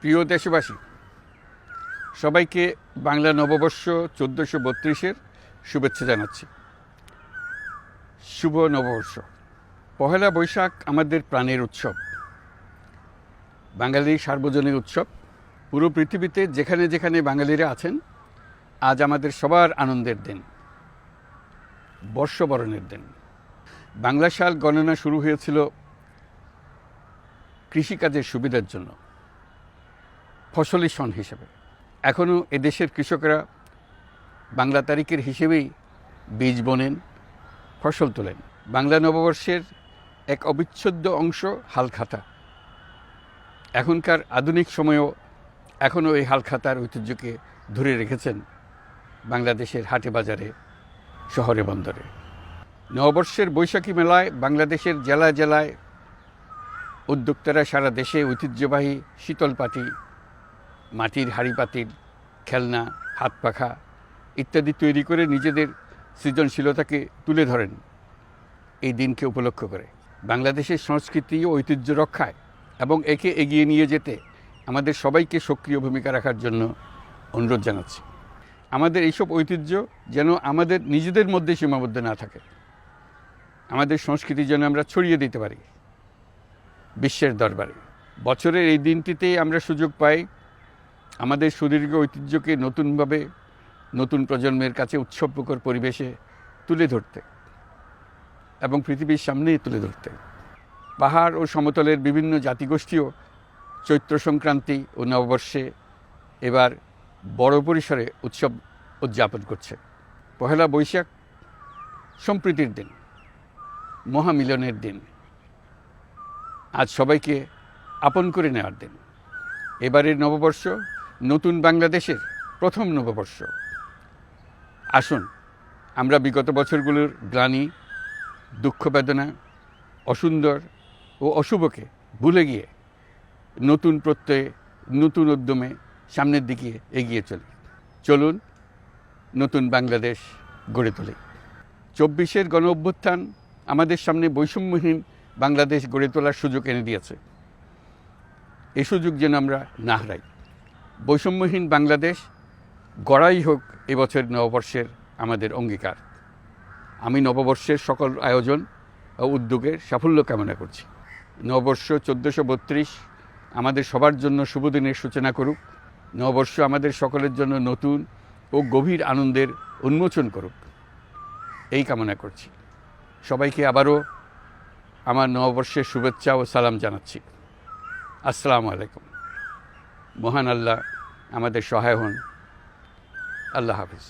প্রিয় দেশবাসী, সবাইকে বাংলা নববর্ষ 1432-এর শুভেচ্ছা জানাচ্ছি। শুভ নববর্ষ। পহেলা বৈশাখ আমাদের প্রাণের উৎসব, বাঙালির সার্বজনীন উৎসব। পুরো পৃথিবীতে যেখানে যেখানে বাঙালিরা আছেন, আজ আমাদের সবার আনন্দের দিন, বর্ষবরণের দিন। বাংলা সাল গণনা শুরু হয়েছিল কৃষিকাজের সুবিধার জন্য, ফসলি সন হিসেবে। এখনও এদেশের কৃষকরা বাংলা তারিখের হিসেবেই বীজ বোনেন, ফসল তোলেন। বাংলা নববর্ষের এক অবিচ্ছেদ্য অংশ হালখাতা। এখনকার আধুনিক সময়েও এখনও এই হালখাতার ঐতিহ্যকে ধরে রেখেছেন বাংলাদেশের হাটে বাজারে, শহরে বন্দরে। নববর্ষের বৈশাখী মেলায় বাংলাদেশের জেলায় জেলায় উদ্যোক্তারা সারা দেশে ঐতিহ্যবাহী শীতল পাটি, মাটির হাঁড়ি পাতিল, খেলনা, হাত পাখা ইত্যাদি তৈরি করে নিজেদের সৃজনশীলতাকে তুলে ধরেন এই দিনকে উপলক্ষ করে। বাংলাদেশের সংস্কৃতি ও ঐতিহ্য রক্ষায় এবং একে এগিয়ে নিয়ে যেতে আমাদের সবাইকে সক্রিয় ভূমিকা রাখার জন্য অনুরোধ জানাচ্ছি। আমাদের এইসব ঐতিহ্য যেন আমাদের নিজেদের মধ্যে সীমাবদ্ধ না থাকে, আমাদের সংস্কৃতি যেন আমরা ছড়িয়ে দিতে পারি বিশ্বের দরবারে। বছরের এই দিনটিতেই আমরা সুযোগ পাই আমাদের সুদীর্ঘ ঐতিহ্যকে নতুনভাবে নতুন প্রজন্মের কাছে উৎসবমুখর পরিবেশে তুলে ধরতে এবং পৃথিবীর সামনেই তুলে ধরতে। পাহাড় ও সমতলের বিভিন্ন জাতিগোষ্ঠীও চৈত্র সংক্রান্তি ও নববর্ষে এবার বড় পরিসরে উৎসব উদযাপন করছে। পহেলা বৈশাখ সম্প্রীতির দিন, মহামিলনের দিন, আজ সবাইকে আপন করে নেওয়ার দিন। এবারের নববর্ষ নতুন বাংলাদেশের প্রথম নববর্ষ। আসুন আমরা বিগত বছরগুলোর গ্লানি, দুঃখ, বেদনা, অসুন্দর ও অশুভকে ভুলে গিয়ে নতুন প্রত্যয়ে, নতুন উদ্যমে সামনের দিকে এগিয়ে চলুন নতুন বাংলাদেশ গড়ে তুলি। 24-এর গণ অভ্যুত্থান আমাদের সামনে বৈষম্যহীন বাংলাদেশ গড়ে তোলার সুযোগ এনে দিয়েছে। এই সুযোগ যেন আমরা না হারাই। বৈষম্যহীন বাংলাদেশ গড়াই হোক এবছর নববর্ষের আমাদের অঙ্গীকার। আমি নববর্ষের সকল আয়োজন ও উদ্যোগের সাফল্য কামনা করছি। নববর্ষ 1432 আমাদের সবার জন্য শুভদিনের সূচনা করুক। নববর্ষ আমাদের সকলের জন্য নতুন ও গভীর আনন্দের উন্মোচন করুক, এই কামনা করছি। সবাইকে আবারও আমার নববর্ষের শুভেচ্ছা ও সালাম জানাচ্ছি। আসসালামু আলাইকুম। মহান আল্লাহ আমাদের সহায় হন। আল্লাহ হাফিজ।